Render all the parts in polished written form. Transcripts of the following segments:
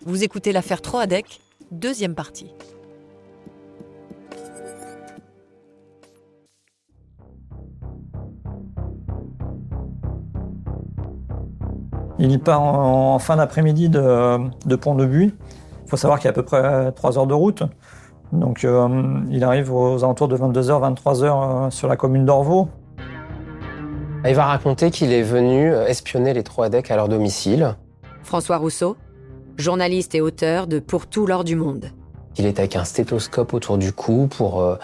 Vous écoutez l'affaire Troadec, deuxième partie. Il part en fin d'après-midi de Pont-de-Buis. Il faut savoir qu'il y a à peu près 3 heures de route. Donc il arrive aux alentours de 22h, 23h sur la commune d'Orvaux. Il va raconter qu'il est venu espionner les Troadec à leur domicile. François Rousseau, journaliste et auteur de Pour tout l'or du monde. Il est avec un stéthoscope autour du cou pour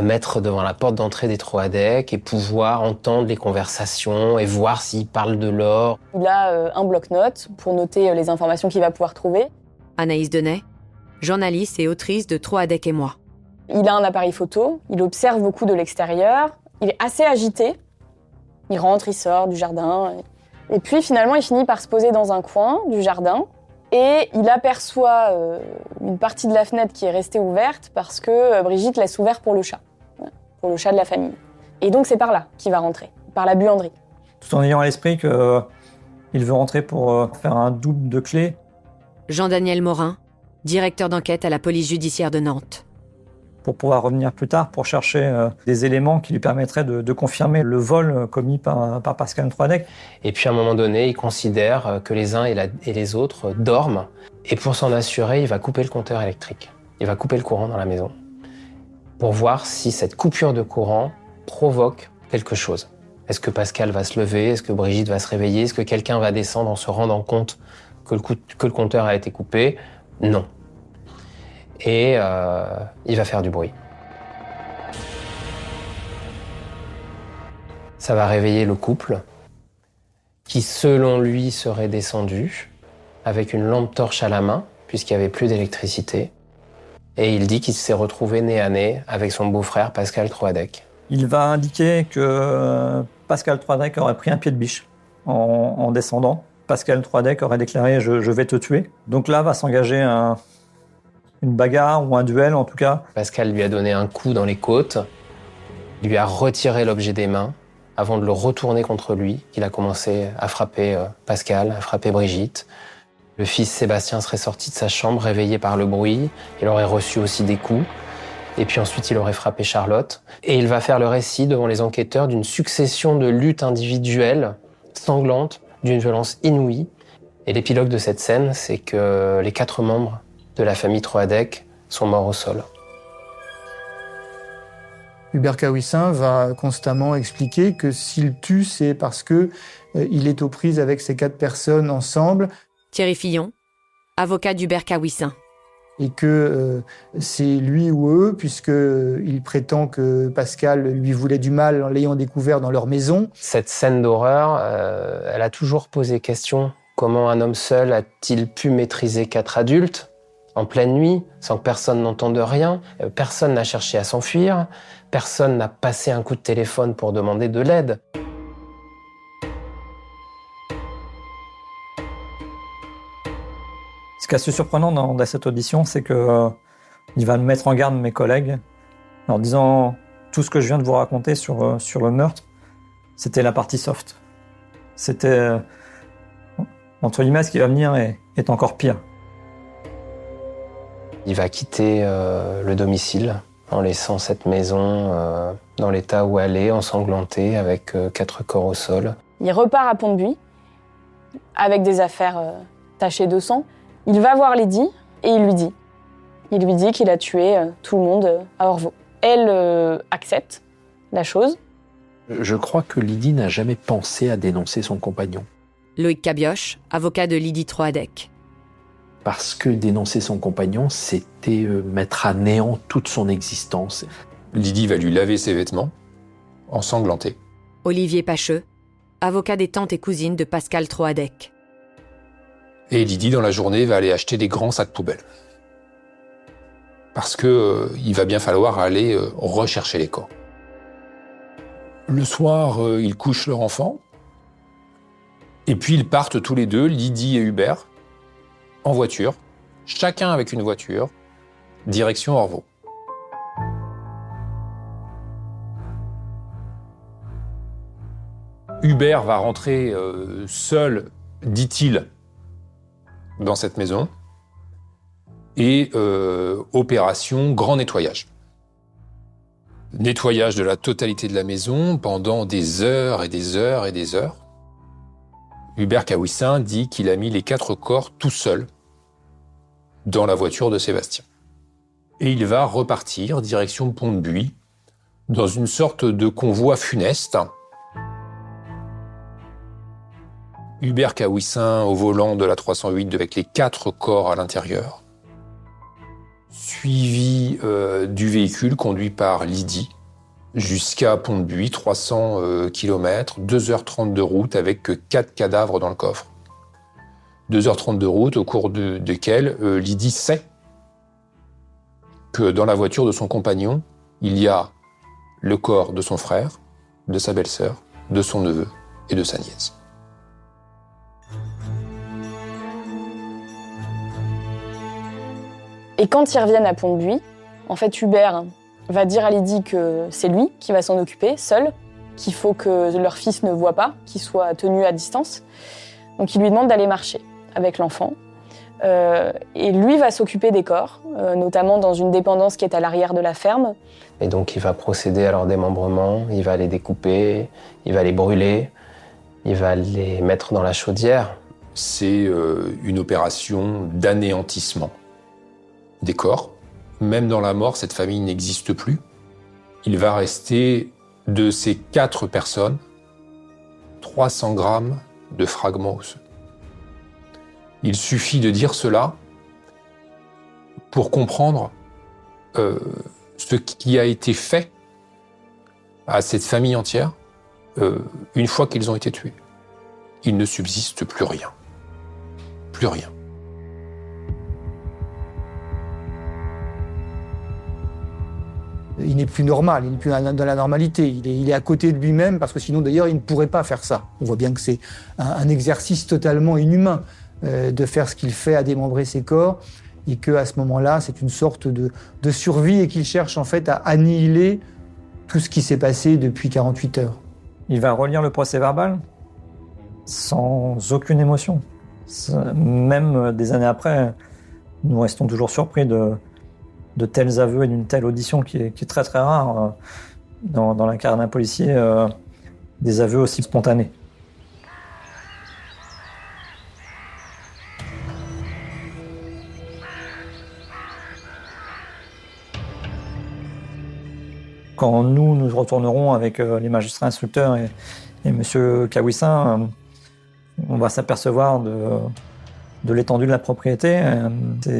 mettre devant la porte d'entrée des Troadec et pouvoir entendre les conversations et voir s'ils parlent de l'or. Il a un bloc-notes pour noter les informations qu'il va pouvoir trouver. Anaïs Denay, journaliste et autrice de Troadec et moi. Il a un appareil photo, il observe beaucoup de l'extérieur, il est assez agité. Il rentre, il sort du jardin. Et puis finalement, il finit par se poser dans un coin du jardin. Et il aperçoit une partie de la fenêtre qui est restée ouverte parce que Brigitte laisse ouvert pour le chat de la famille. Et donc c'est par là qu'il va rentrer, par la buanderie. Tout en ayant à l'esprit qu'il veut rentrer pour faire un double de clés. Jean-Daniel Morin, directeur d'enquête à la police judiciaire de Nantes. Pour pouvoir revenir plus tard pour chercher des éléments qui lui permettraient de confirmer le vol commis par Pascal Troadec. Et puis à un moment donné, il considère que les uns et les autres dorment. Et pour s'en assurer, il va couper le compteur électrique. Il va couper le courant dans la maison pour voir si cette coupure de courant provoque quelque chose. Est-ce que Pascal va se lever? Est-ce que Brigitte va se réveiller? Est-ce que quelqu'un va descendre en se rendant compte que le compteur a été coupé? Non. Et il va faire du bruit. Ça va réveiller le couple, qui selon lui serait descendu avec une lampe torche à la main, puisqu'il n'y avait plus d'électricité. Et il dit qu'il s'est retrouvé nez à nez avec son beau-frère Pascal Troadec. Il va indiquer que Pascal Troadec aurait pris un pied de biche en descendant. Pascal Troadec aurait déclaré « je vais te tuer ». Donc là va s'engager une bagarre ou un duel en tout cas. Pascal lui a donné un coup dans les côtes, lui a retiré l'objet des mains avant de le retourner contre lui. Il a commencé à frapper Pascal, à frapper Brigitte. Le fils Sébastien serait sorti de sa chambre réveillé par le bruit. Il aurait reçu aussi des coups. Et puis ensuite, il aurait frappé Charlotte. Et il va faire le récit devant les enquêteurs d'une succession de luttes individuelles, sanglantes, d'une violence inouïe. Et l'épilogue de cette scène, c'est que les 4 membres de la famille Troadec sont morts au sol. Hubert Kawissin va constamment expliquer que s'il tue, c'est parce que il est aux prises avec ces 4 personnes ensemble. Thierry Fillon, avocat d'Hubert Kawissin. Et que c'est lui ou eux, puisqu'il prétend que Pascal lui voulait du mal en l'ayant découvert dans leur maison. Cette scène d'horreur, elle a toujours posé question. Comment un homme seul a-t-il pu maîtriser 4 adultes en pleine nuit, sans que personne n'entende rien? Personne n'a cherché à s'enfuir. Personne n'a passé un coup de téléphone pour demander de l'aide. Ce qui est assez surprenant dans cette audition, c'est qu'il va mettre en garde mes collègues en disant tout ce que je viens de vous raconter sur le meurtre, c'était la partie soft. C'était, entre guillemets, ce qui va venir est encore pire. Il va quitter le domicile en laissant cette maison dans l'état où elle est, ensanglantée, avec 4 corps au sol. Il repart à Pont-de-Buis avec des affaires tachées de sang. Il va voir Lydie et il lui dit qu'il a tué tout le monde à Orvaux. Elle accepte la chose. Je crois que Lydie n'a jamais pensé à dénoncer son compagnon. Loïc Cabioche, avocat de Lydie Troadec. Parce que dénoncer son compagnon, c'était mettre à néant toute son existence. Lydie va lui laver ses vêtements, ensanglantés. Olivier Pacheux, avocat des tantes et cousines de Pascal Troadec. Et Lydie, dans la journée, va aller acheter des grands sacs poubelles. Parce que il va bien falloir aller rechercher les corps. Le soir, ils couchent leur enfant. Et puis ils partent tous les deux, Lydie et Hubert, en voiture, chacun avec une voiture, direction Orvaux. Hubert va rentrer seul, dit-il, dans cette maison. et opération grand nettoyage. Nettoyage de la totalité de la maison pendant des heures et des heures et des heures. Hubert Kawissin dit qu'il a mis les 4 corps tout seul dans la voiture de Sébastien. Et il va repartir direction Pont-de-Buis dans une sorte de convoi funeste. Hubert Kawissin au volant de la 308 avec les 4 corps à l'intérieur, suivi du véhicule conduit par Lydie jusqu'à Pont-de-Buis, 300 km, 2h30 de route avec 4 cadavres dans le coffre. 2h30 de route au cours desquelles Lydie sait que dans la voiture de son compagnon, il y a le corps de son frère, de sa belle-sœur, de son neveu et de sa nièce. Et quand ils reviennent à Pont-de-Buis, en fait, Hubert va dire à Lydie que c'est lui qui va s'en occuper, seul, qu'il faut que leur fils ne voie pas, qu'il soit tenu à distance. Donc il lui demande d'aller marcher avec l'enfant. Et lui va s'occuper des corps, notamment dans une dépendance qui est à l'arrière de la ferme. Et donc il va procéder à leur démembrement, il va les découper, il va les brûler, il va les mettre dans la chaudière. C'est une opération d'anéantissement des corps. Même dans la mort, cette famille n'existe plus. Il va rester de ces 4 personnes 300 grammes de fragments osseux. Il suffit de dire cela pour comprendre ce qui a été fait à cette famille entière une fois qu'ils ont été tués. Il ne subsiste plus rien. Plus rien. Il n'est plus normal, il n'est plus dans la normalité. Il est à côté de lui-même parce que sinon, d'ailleurs, il ne pourrait pas faire ça. On voit bien que c'est un exercice totalement inhumain de faire ce qu'il fait, à démembrer ses corps, et qu'à ce moment-là, c'est une sorte de survie et qu'il cherche en fait à annihiler tout ce qui s'est passé depuis 48 heures. Il va relire le procès-verbal sans aucune émotion. Même des années après, nous restons toujours surpris de tels aveux et d'une telle audition qui est très très rare dans la carrière d'un policier, des aveux aussi spontanés. Quand nous retournerons avec les magistrats instructeurs et M. Kawissin, on va s'apercevoir de l'étendue de la propriété.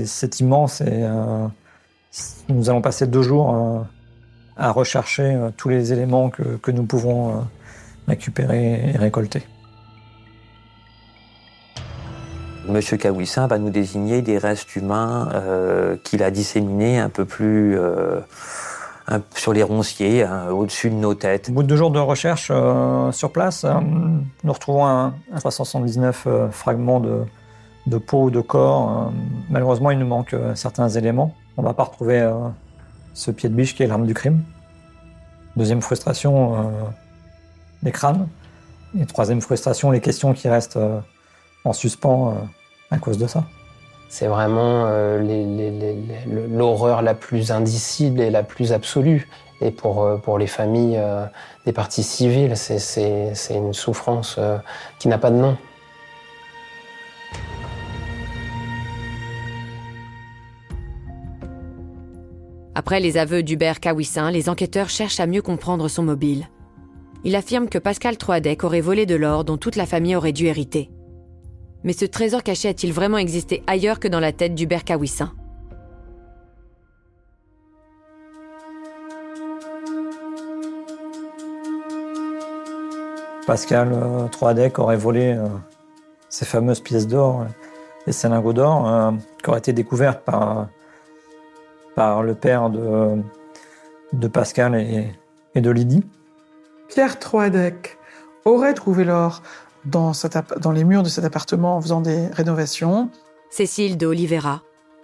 C'est immense et nous allons passer 2 jours à rechercher tous les éléments que nous pouvons récupérer et récolter. Monsieur Kawissin va nous désigner des restes humains qu'il a disséminés un peu plus sur les ronciers, au-dessus de nos têtes. Au bout de 2 jours de recherche sur place, nous retrouvons un 379 fragments de peau ou de corps. Malheureusement, il nous manque certains éléments. On ne va pas retrouver ce pied de biche qui est l'arme du crime. Deuxième frustration, les crânes. Et troisième frustration, les questions qui restent en suspens à cause de ça. C'est vraiment l'horreur la plus indicible et la plus absolue. Et pour les familles des parties civiles, c'est une souffrance qui n'a pas de nom. Après les aveux d'Hubert Kawissin, les enquêteurs cherchent à mieux comprendre son mobile. Il affirme que Pascal Troadec aurait volé de l'or dont toute la famille aurait dû hériter. Mais ce trésor caché a-t-il vraiment existé ailleurs que dans la tête d'Hubert Kawissin ? Pascal Troadec aurait volé ces fameuses pièces d'or et ces lingots d'or qui auraient été découvertes par le père de Pascal et de Lydie. Pierre Troadec aurait trouvé l'or dans les murs de cet appartement en faisant des rénovations. Cécile de Oliveira,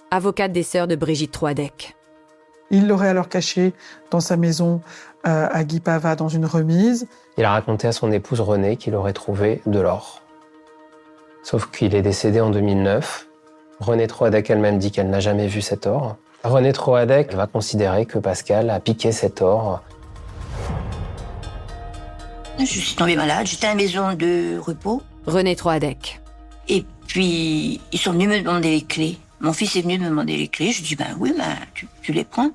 avocate des sœurs de Brigitte Troadec. Il l'aurait alors caché dans sa maison à Guipava dans une remise. Il a raconté à son épouse Renée qu'il aurait trouvé de l'or. Sauf qu'il est décédé en 2009 Renée Troadec elle-même dit qu'elle n'a jamais vu cet or. Renée Troadec va considérer que Pascal a piqué cet or. Je suis tombée malade, j'étais à la maison de repos. Renée Troadec. Et puis, ils sont venus me demander les clés. Mon fils est venu me demander les clés. Je dis, oui, tu les prends.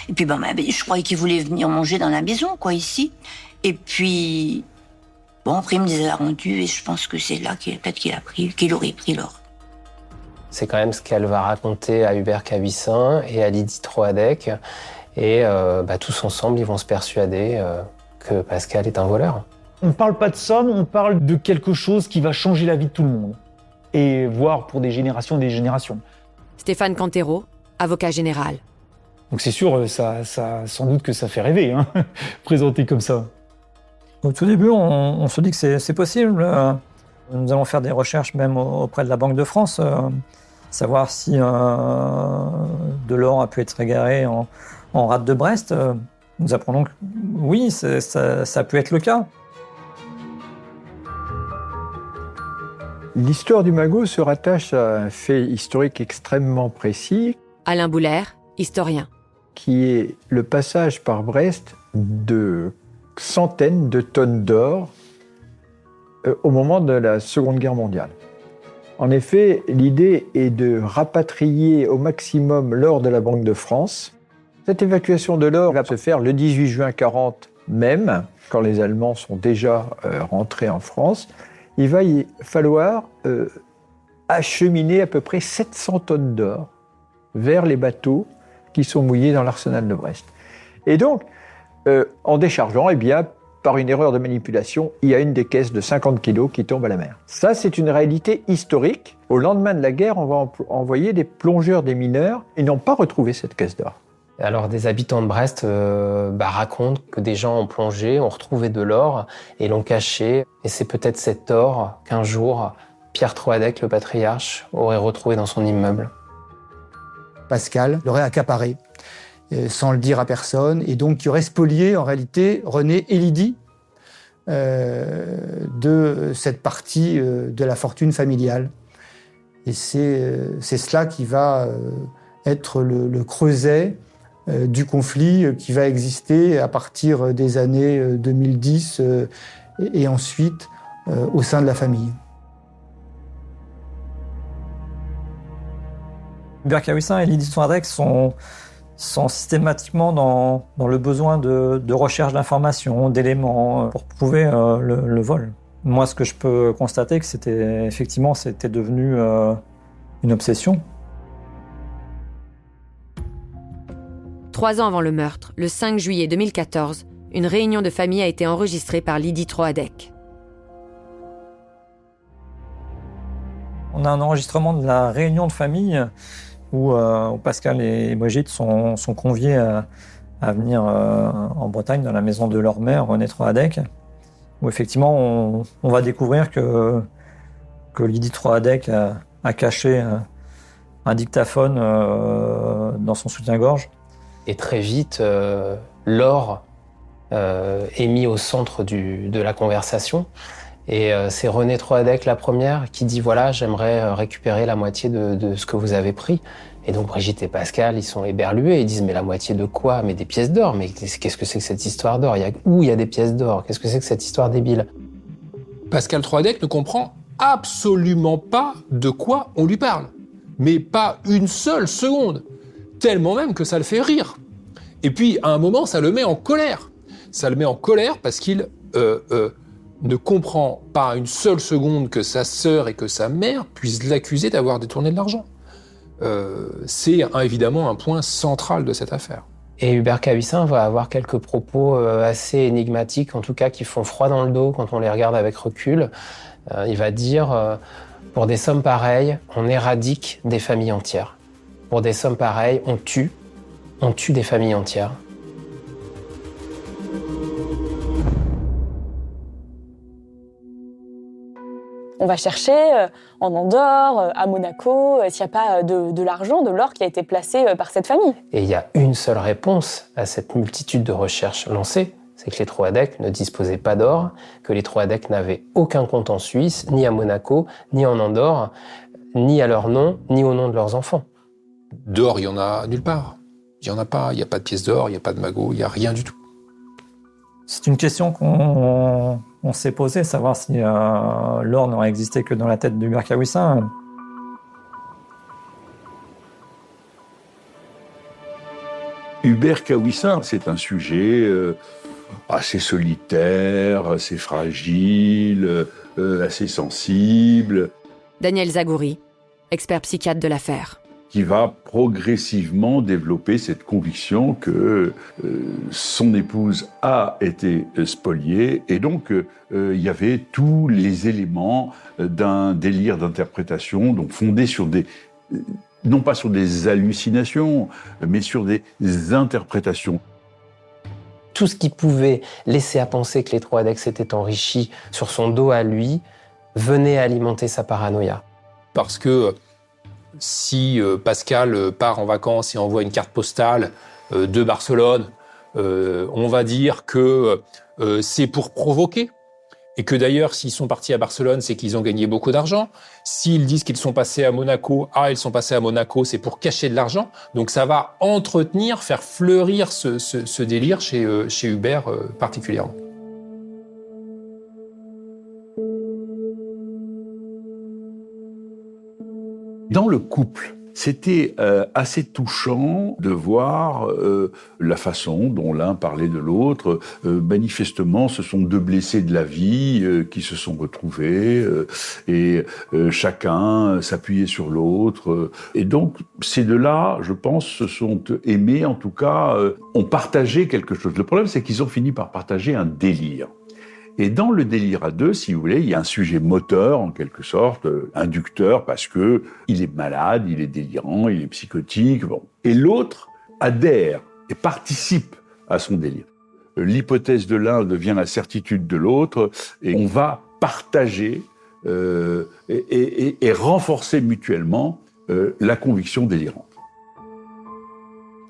Et puis, je croyais qu'il voulait venir manger dans la maison, quoi, ici. Et puis, après, il me les a rendus et je pense que c'est là qu'il aurait pris l'or. C'est quand même ce qu'elle va raconter à Hubert Cahuissin et à Lydie Troadec. Et tous ensemble, ils vont se persuader que Pascal est un voleur. On ne parle pas de somme, on parle de quelque chose qui va changer la vie de tout le monde. Et voire pour des générations et des générations. Stéphane Cantero, avocat général. Donc c'est sûr, ça sans doute que ça fait rêver, hein, présenté comme ça. Au tout début, on se dit que c'est possible. Nous allons faire des recherches même auprès de la Banque de France, savoir si de l'or a pu être égaré en rade de Brest. Nous apprenons que oui, ça peut être le cas. L'histoire du magot se rattache à un fait historique extrêmement précis. Alain Boulaert, historien. Qui est le passage par Brest de centaines de tonnes d'or au moment de la Seconde Guerre mondiale. En effet, l'idée est de rapatrier au maximum l'or de la Banque de France. Cette évacuation de l'or va se faire le 18 juin 1940 même, quand les Allemands sont déjà rentrés en France. Il va y falloir acheminer à peu près 700 tonnes d'or vers les bateaux qui sont mouillés dans l'arsenal de Brest. Et donc, en déchargeant, par une erreur de manipulation, il y a une des caisses de 50 kilos qui tombe à la mer. Ça, c'est une réalité historique. Au lendemain de la guerre, on va envoyer des plongeurs, des mineurs, et n'ont pas retrouvé cette caisse d'or. Alors, des habitants de Brest racontent que des gens ont plongé, ont retrouvé de l'or et l'ont caché. Et c'est peut-être cet or qu'un jour, Pierre Troadec, le patriarche, aurait retrouvé dans son immeuble. Pascal l'aurait accaparé, sans le dire à personne, et donc qui aurait spolié, en réalité, Renée et Lydie de cette partie de la fortune familiale. Et c'est cela qui va être le creuset du conflit qui va exister à partir des années 2010 et ensuite au sein de la famille. Hubert Cahuissin et Lydie Troadec sont systématiquement dans le besoin de recherche d'informations, d'éléments pour prouver le vol. Moi, ce que je peux constater, que c'était devenu une obsession. 3 ans avant le meurtre, le 5 juillet 2014, une réunion de famille a été enregistrée par Lydie Troadec. On a un enregistrement de la réunion de famille où Pascal et Brigitte sont conviés à venir en Bretagne, dans la maison de leur mère, Renée Troadec, où effectivement on va découvrir que Lydie Troadec a caché un dictaphone dans son soutien-gorge. Et très vite, l'or est mis au centre de la conversation. Et c'est Renée Troadec, la première, qui dit « Voilà, j'aimerais récupérer la moitié de ce que vous avez pris ». Et donc Brigitte et Pascal, ils sont éberlués. Ils disent « Mais la moitié de quoi ? Mais des pièces d'or. Mais qu'est-ce que c'est que cette histoire d'or ? Où il y a des pièces d'or ? Qu'est-ce que c'est que cette histoire débile ?» Pascal Troadec ne comprend absolument pas de quoi on lui parle. Mais pas une seule seconde. Tellement même que ça le fait rire. Et puis, à un moment, ça le met en colère. Ça le met en colère parce qu'il ne comprend pas une seule seconde que sa sœur et que sa mère puissent l'accuser d'avoir détourné de l'argent. C'est évidemment un point central de cette affaire. Et Hubert Cahuissin va avoir quelques propos assez énigmatiques, en tout cas qui font froid dans le dos quand on les regarde avec recul. Il va dire pour des sommes pareilles, on éradique des familles entières. Pour des sommes pareilles, on tue des familles entières. On va chercher en Andorre, à Monaco, s'il n'y a pas de l'argent, de l'or qui a été placé par cette famille. Et il y a une seule réponse à cette multitude de recherches lancées, c'est que les Troadec ne disposaient pas d'or, que les Troadec n'avaient aucun compte en Suisse, ni à Monaco, ni en Andorre. ni à leur nom, ni au nom de leurs enfants. D'or, il y en a nulle part. Il y en a pas. Il n'y a pas de pièces d'or, il n'y a pas de magot, il n'y a rien du tout. C'est une question qu'on s'est posée, savoir si l'or n'aurait existé que dans la tête d'Hubert Kawissin. Hubert Kawissin, c'est un sujet assez solitaire, assez fragile, assez sensible. Daniel Zagouri, expert psychiatre de l'affaire. Qui va progressivement développer cette conviction que son épouse a été spoliée et donc il y avait tous les éléments d'un délire d'interprétation donc fondé sur des non pas sur des hallucinations mais sur des interprétations. Tout ce qui pouvait laisser à penser que les Troadec s'étaient enrichis sur son dos à lui venait alimenter sa paranoïa. Parce que si Pascal part en vacances et envoie une carte postale de Barcelone, on va dire que c'est pour provoquer. Et que d'ailleurs, s'ils sont partis à Barcelone, c'est qu'ils ont gagné beaucoup d'argent. S'ils disent qu'ils sont passés à Monaco, ils sont passés à Monaco, c'est pour cacher de l'argent. Donc ça va entretenir, faire fleurir ce délire chez Hubert particulièrement. Dans le couple, c'était assez touchant de voir la façon dont l'un parlait de l'autre. Manifestement, ce sont deux blessés de la vie qui se sont retrouvés et chacun s'appuyait sur l'autre. Et donc, ces deux-là, je pense, se sont aimés, en tout cas, ont partagé quelque chose. Le problème, c'est qu'ils ont fini par partager un délire. Et dans le délire à deux, si vous voulez, il y a un sujet moteur, en quelque sorte, inducteur, parce que il est malade, il est délirant, il est psychotique, bon. Et l'autre adhère et participe à son délire. L'hypothèse de l'un devient la certitude de l'autre, et on va partager et renforcer mutuellement la conviction délirante.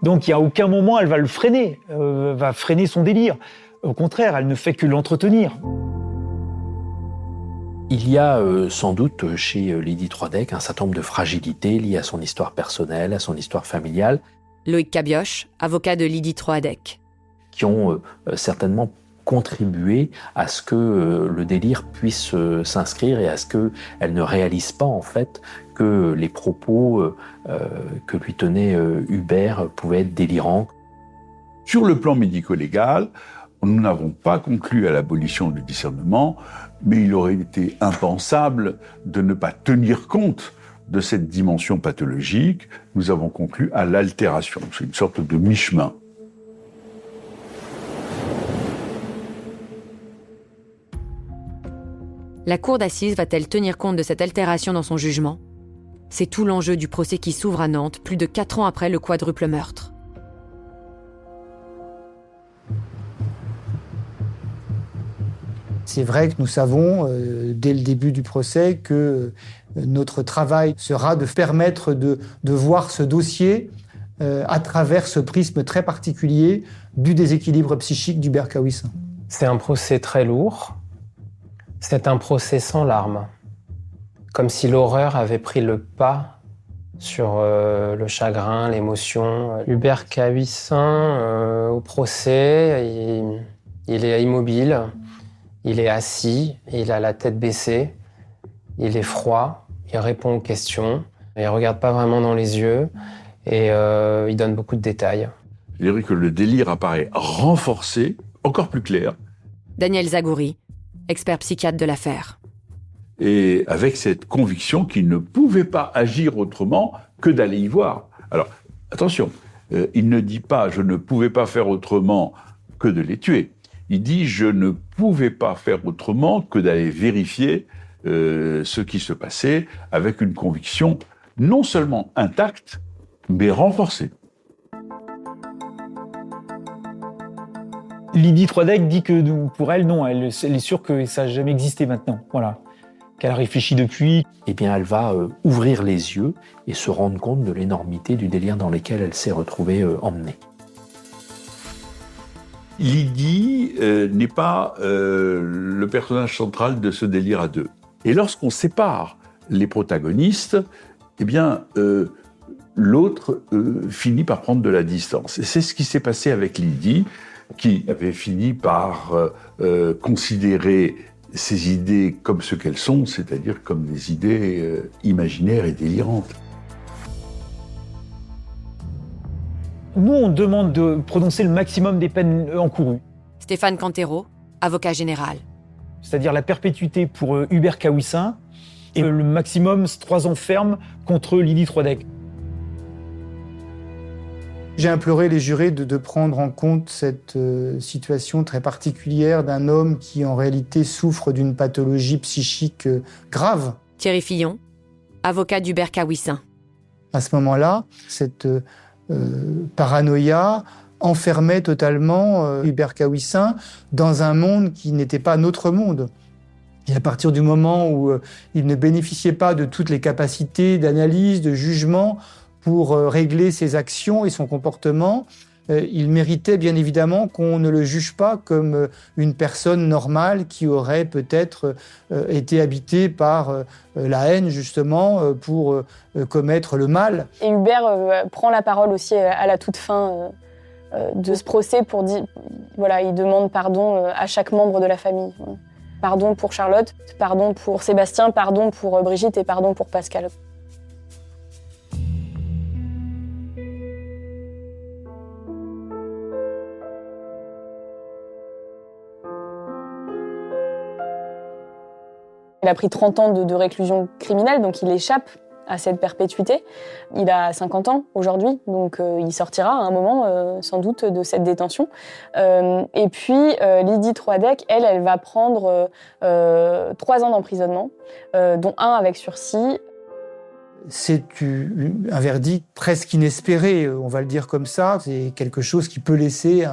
Donc, il n'y a aucun moment, elle va le freiner, va freiner son délire. Au contraire, elle ne fait que l'entretenir. Il y a sans doute chez Lydie Troadec un certain nombre de fragilités liées à son histoire personnelle, à son histoire familiale. Loïc Cabioche, avocat de Lydie Troadec. Qui ont certainement contribué à ce que le délire puisse s'inscrire et à ce qu'elle ne réalise pas en fait que les propos que lui tenait Hubert pouvaient être délirants. Sur le plan médico-légal, nous n'avons pas conclu à l'abolition du discernement, mais il aurait été impensable de ne pas tenir compte de cette dimension pathologique. Nous avons conclu à l'altération. C'est une sorte de mi-chemin. La cour d'assises va-t-elle tenir compte de cette altération dans son jugement ? C'est tout l'enjeu du procès qui s'ouvre à Nantes, plus de 4 ans après le quadruple meurtre. C'est vrai que nous savons, dès le début du procès, que notre travail sera de permettre de voir ce dossier à travers ce prisme très particulier du déséquilibre psychique d'Hubert Kawissin. C'est un procès très lourd. C'est un procès sans larmes. Comme si l'horreur avait pris le pas sur le chagrin, l'émotion. Hubert Kawissin, au procès, il est immobile. Il est assis, il a la tête baissée, il est froid, il répond aux questions, il regarde pas vraiment dans les yeux et il donne beaucoup de détails. Je dirais que le délire apparaît renforcé, encore plus clair. Daniel Zagouri, expert psychiatre de l'affaire. Et avec cette conviction qu'il ne pouvait pas agir autrement que d'aller y voir. Alors, attention, il ne dit pas « je ne pouvais pas faire autrement que de les tuer ». Il dit « je ne pouvais pas faire autrement que d'aller vérifier ce qui se passait avec une conviction non seulement intacte, mais renforcée ». Lydie Troadec dit que pour elle, non, elle est sûre que ça n'a jamais existé maintenant. Voilà. Qu'elle a réfléchi depuis. Eh bien, elle va ouvrir les yeux et se rendre compte de l'énormité du délire dans lequel elle s'est retrouvée emmenée. Lydie n'est pas le personnage central de ce délire à deux. Et lorsqu'on sépare les protagonistes, eh bien, l'autre finit par prendre de la distance. Et c'est ce qui s'est passé avec Lydie, qui avait fini par considérer ces idées comme ce qu'elles sont, c'est-à-dire comme des idées imaginaires et délirantes. Nous, on demande de prononcer le maximum des peines encourues. Stéphane Cantero, avocat général. C'est-à-dire la perpétuité pour Hubert Kawissin et le maximum 3 ans ferme contre Lydie Troadec. J'ai imploré les jurés de prendre en compte cette situation très particulière d'un homme qui en réalité souffre d'une pathologie psychique grave. Thierry Fillon, avocat d'Hubert Kawissin. À ce moment-là, cette paranoïa enfermait totalement Hubert Kawissin dans un monde qui n'était pas notre monde. Et à partir du moment où il ne bénéficiait pas de toutes les capacités d'analyse, de jugement pour régler ses actions et son comportement, il méritait bien évidemment qu'on ne le juge pas comme une personne normale qui aurait peut-être été habitée par la haine justement pour commettre le mal. Et Hubert prend la parole aussi à la toute fin de ce procès pour dire, voilà, il demande pardon à chaque membre de la famille. Pardon pour Charlotte, pardon pour Sébastien, pardon pour Brigitte et pardon pour Pascal. Il a pris 30 ans de réclusion criminelle, donc il échappe à cette perpétuité. Il a 50 ans aujourd'hui, donc il sortira à un moment, sans doute, de cette détention. Et puis, Lydie Troadec, elle va prendre 3 ans d'emprisonnement, dont 1 avec sursis. C'est un verdict presque inespéré, on va le dire comme ça. C'est quelque chose qui peut laisser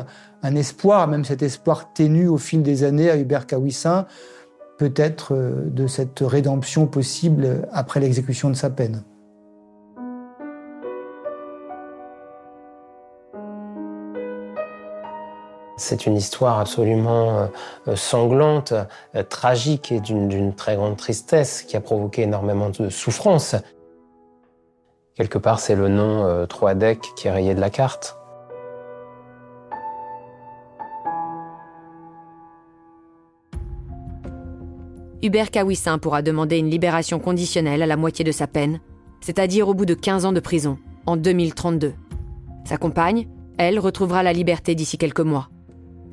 un espoir, même cet espoir ténu au fil des années à Hubert Kawissin, peut-être de cette rédemption possible après l'exécution de sa peine. C'est une histoire absolument sanglante, tragique et d'une très grande tristesse qui a provoqué énormément de souffrance. Quelque part, c'est le nom Troadec qui est rayé de la carte. Hubert Kawissin pourra demander une libération conditionnelle à la moitié de sa peine, c'est-à-dire au bout de 15 ans de prison, en 2032. Sa compagne, elle, retrouvera la liberté d'ici quelques mois.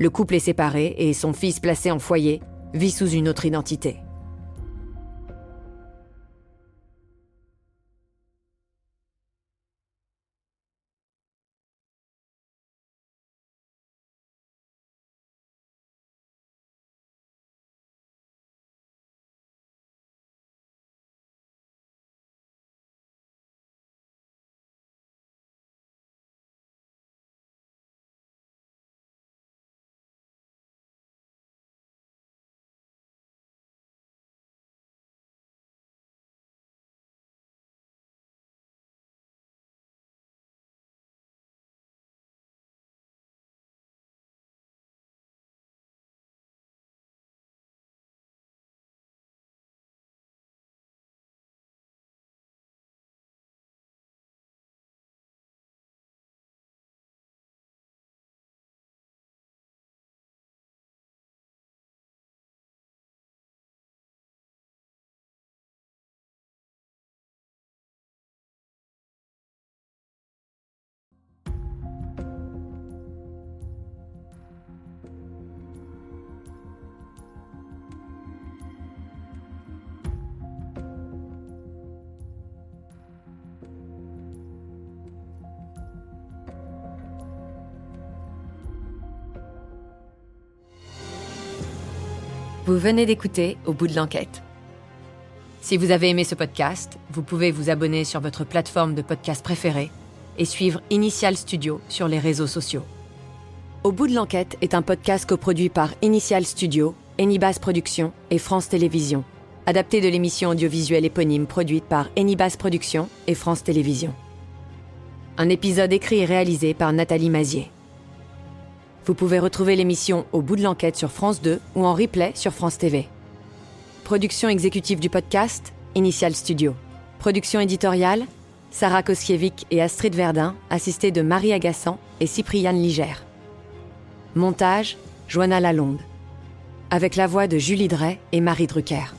Le couple est séparé et son fils placé en foyer vit sous une autre identité. Vous venez d'écouter Au bout de l'enquête. Si vous avez aimé ce podcast, vous pouvez vous abonner sur votre plateforme de podcast préférée et suivre Initial Studio sur les réseaux sociaux. Au bout de l'enquête est un podcast coproduit par Initial Studio, Enibas Productions et France Télévisions, adapté de l'émission audiovisuelle éponyme produite par Enibas Productions et France Télévisions. Un épisode écrit et réalisé par Nathalie Mazier. Vous pouvez retrouver l'émission Au bout de l'enquête sur France 2 ou en replay sur France TV. Production exécutive du podcast, Initial Studio. Production éditoriale, Sarah Koskiewicz et Astrid Verdun, assistées de Marie Agassan et Cypriane Ligère. Montage, Joanna Lalonde. Avec la voix de Julie Drey et Marie Drucker.